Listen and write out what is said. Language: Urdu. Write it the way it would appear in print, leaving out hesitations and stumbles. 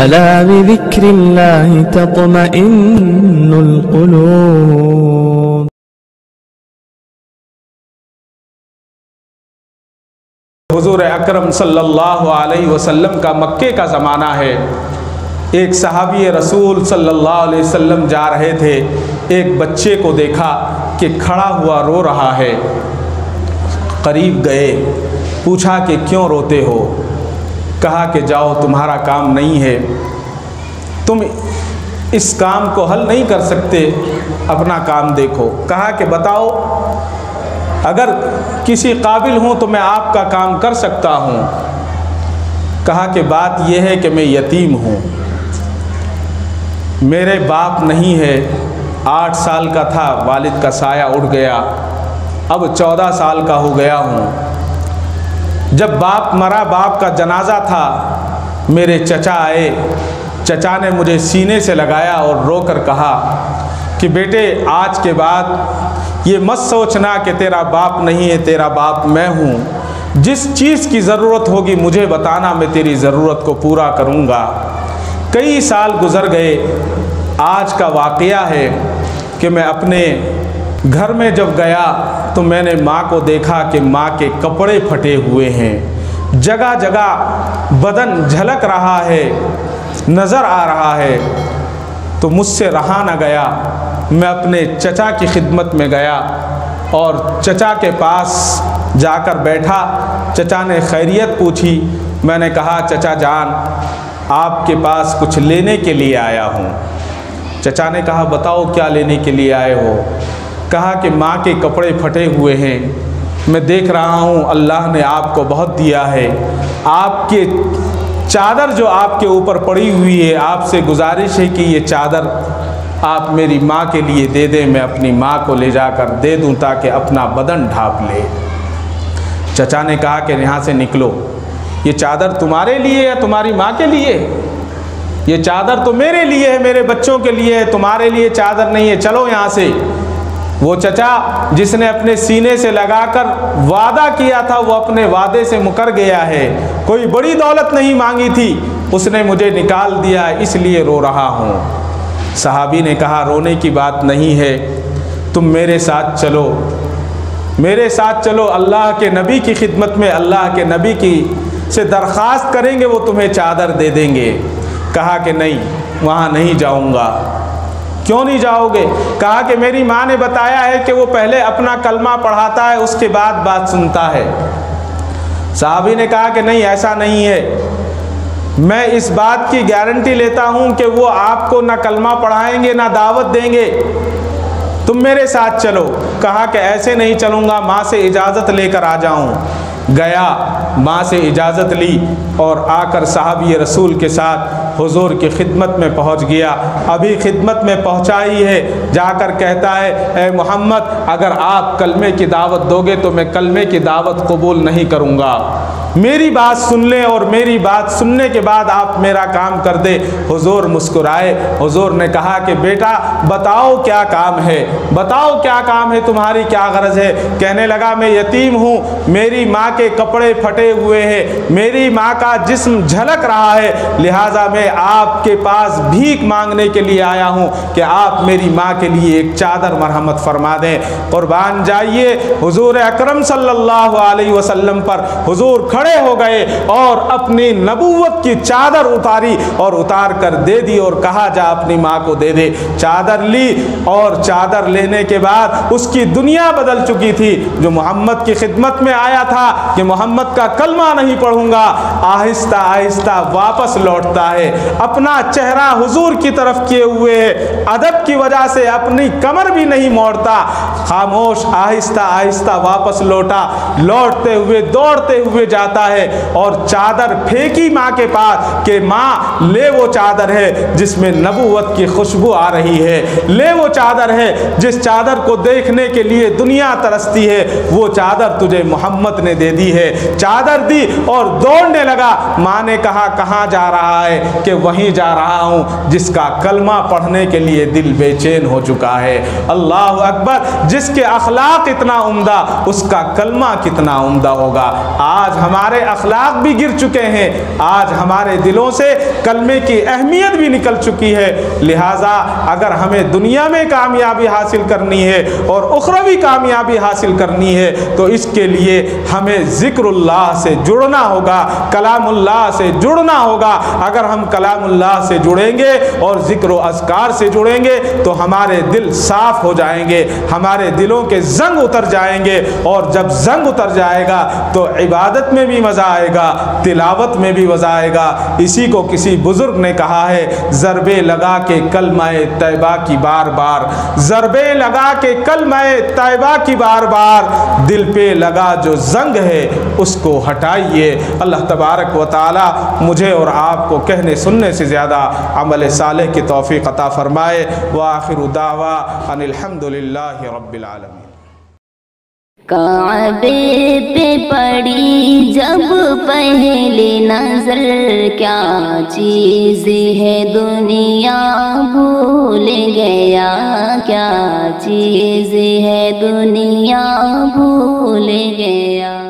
ألا بذكر الله تطمئن القلوب. حضور اکرم صلی اللہ علیہ وسلم کا مکے کا زمانہ ہے. ایک صحابی رسول صلی اللہ علیہ وسلم جا رہے تھے. ایک بچے کو دیکھا کہ کھڑا ہوا رو رہا ہے. قریب گئے, پوچھا کہ کیوں روتے ہو؟ کہا کہ جاؤ, تمہارا کام نہیں ہے, تم اس کام کو حل نہیں کر سکتے, اپنا کام دیکھو. کہا کہ بتاؤ, اگر کسی قابل ہوں تو میں آپ کا کام کر سکتا ہوں. کہا کہ بات یہ ہے کہ میں یتیم ہوں, میرے باپ نہیں ہے. 8 سال کا تھا, والد کا سایہ اٹھ گیا, اب 14 سال کا ہو گیا ہوں. جب باپ مرا, باپ کا جنازہ تھا, میرے چچا آئے. چچا نے مجھے سینے سے لگایا اور رو کر کہا کہ بیٹے, آج کے بعد یہ مت سوچنا کہ تیرا باپ نہیں ہے, تیرا باپ میں ہوں. جس چیز کی ضرورت ہوگی مجھے بتانا, میں تیری ضرورت کو پورا کروں گا. کئی سال گزر گئے. آج کا واقعہ ہے کہ میں اپنے گھر میں جب گیا تو میں نے ماں کو دیکھا کہ ماں کے کپڑے پھٹے ہوئے ہیں, جگہ جگہ بدن جھلک رہا ہے, نظر آ رہا ہے. تو مجھ سے رہا نہ گیا, میں اپنے چچا کی خدمت میں گیا اور چچا کے پاس جا کر بیٹھا. چچا نے خیریت پوچھی. میں نے کہا چچا جان, آپ کے پاس کچھ لینے کے لیے آیا ہوں. چچا نے کہا بتاؤ کیا لینے کے لیے آئے ہو؟ کہا کہ ماں کے کپڑے پھٹے ہوئے ہیں, میں دیکھ رہا ہوں اللہ نے آپ کو بہت دیا ہے, آپ کے چادر جو آپ کے اوپر پڑی ہوئی ہے, آپ سے گزارش ہے کہ یہ چادر آپ میری ماں کے لیے دے دیں, میں اپنی ماں کو لے جا کر دے دوں تاکہ اپنا بدن ڈھانپ لے. چچا نے کہا کہ یہاں سے نکلو, یہ چادر تمہارے لیے ہے, تمہاری ماں کے لیے؟ یہ چادر تو میرے لیے ہے, میرے بچوں کے لیے ہے, تمہارے لیے چادر نہیں ہے, چلو یہاں سے. وہ چچا جس نے اپنے سینے سے لگا کر وعدہ کیا تھا, وہ اپنے وعدے سے مکر گیا ہے. کوئی بڑی دولت نہیں مانگی تھی, اس نے مجھے نکال دیا, اس لیے رو رہا ہوں. صحابی نے کہا رونے کی بات نہیں ہے, تم میرے ساتھ چلو, میرے ساتھ چلو, اللہ کے نبی کی خدمت میں اللہ کے نبی کی سے درخواست کریں گے, وہ تمہیں چادر دے دیں گے. کہا کہ نہیں, وہاں نہیں جاؤں گا. کیوں نہیں جاؤ گے؟ کہا کہ میری ماں نے بتایا ہے کہ وہ پہلے اپنا کلمہ پڑھاتا ہے, اس کے بعد بات سنتا ہے. صحابی نے کہا کہ نہیں, ایسا نہیں ہے, میں اس بات کی گارنٹی لیتا ہوں کہ وہ آپ کو نہ کلمہ پڑھائیں گے نہ دعوت دیں گے, تم میرے ساتھ چلو. کہا کہ ایسے نہیں چلوں گا, ماں سے اجازت لے کر آ جاؤں. گیا, ماں سے اجازت لی اور آ کر صحابی رسول کے ساتھ حضور کی خدمت میں پہنچ گیا. ابھی خدمت میں پہنچا ہی ہے, جا کر کہتا ہے اے محمد, اگر آپ کلمے کی دعوت دو گے تو میں کلمے کی دعوت قبول نہیں کروں گا, میری بات سن لیں اور میری بات سننے کے بعد آپ میرا کام کر دے. حضور مسکرائے. حضور نے کہا کہ بیٹا بتاؤ کیا کام ہے, بتاؤ کیا کام ہے, تمہاری کیا غرض ہے؟ کہنے لگا میں یتیم ہوں, میری ماں کے کپڑے پھٹے ہوئے ہیں, میری ماں کا جسم جھلک رہا ہے, لہٰذا میں آپ کے پاس بھیک مانگنے کے لیے آیا ہوں کہ آپ میری ماں کے لیے ایک چادر مرحمت فرما دیں. قربان جائیے, حضور اکرم صلی اللہ علیہ وسلم پر حضور کھڑے ہو گئے اور اپنی نبوت کی چادر اتاری اور اتار کر دے دی اور کہا جا اپنی ماں کو دے دے. چادر لی اور چادر لینے کے بعد اس کی دنیا بدل چکی تھی. جو محمد کی خدمت میں آیا تھا کہ محمد کا کلمہ نہیں پڑھوں گا, آہستہ آہستہ واپس لوٹتا ہے, اپنا چہرہ حضور کی طرف کیے ہوئے ہے, ادب کی وجہ سے اپنی کمر بھی نہیں موڑتا, خاموش آہستہ آہستہ واپس لوٹا. لوٹتے ہوئے دوڑتے ہوئے جاتا ہے اور چادر پھینکی ماں کے پاس کہ ماں لے وہ چادر ہے جس میں نبوت کی خوشبو آ رہی ہے, لے وہ چادر ہے جس چادر کو دیکھنے اوڑھنے کے لیے دنیا ترستی ہے، وہ چادر تجھے محمد نے دے دی ہے۔ چادر دی اور دوڑنے لگا۔ ماں نے کہا کہاں جا رہا ہے؟ کہ وہیں جا رہا ہوں جس کا کلمہ پڑھنے کے لیے دل بے چین ہو چکا ہے۔ اللہ اکبر! جس کے اخلاق اتنا عمدہ، اس کا کلمہ کتنا عمدہ ہوگا۔ آج ہمارے اخلاق بھی گر چکے ہیں، آج ہمارے دلوں سے کلمے کی اہمیت بھی نکل چکی ہے۔ لہٰذا اگر ہمیں دنیا میں کامیابی حاصل کرنی ہے اور اخروی کامیابی حاصل کرنی ہے تو اس کے لیے ہمیں ذکر اللہ سے جڑنا ہوگا، کلام اللہ سے جڑنا ہوگا۔ اگر ہم کلام اللہ سے جڑیں گے اور ذکر و اذکار سے جڑیں گے تو ہمارے دل صاف ہو جائیں گے، ہمارے دلوں کے زنگ اتر جائیں گے، اور جب زنگ اتر جائے گا تو عبادت میں بھی مزہ آئے گا، تلاوت میں بھی مزہ آئے گا۔ اسی کو کسی بزرگ نے کہا ہے، ضربے لگا کے کلمہ طیبہ کی بار بار، ضربے لگا کے کلمہ طیبہ کی بار بار، دل پہ لگا جو زنگ ہے اس کو ہٹائیے۔ اللہ تبارک و تعالی مجھے اور آپ کو کہنے سننے سے زیادہ عمل صالح کی توفیق عطا فرمائے۔ وآخر دعوا ان الحمدللہ رب العالمین۔ کعبے پہ پڑی جب پہلی نظر، کیا چیز ہے دنیا بھول گیا، کیا چیز ہے دنیا بھول گیا۔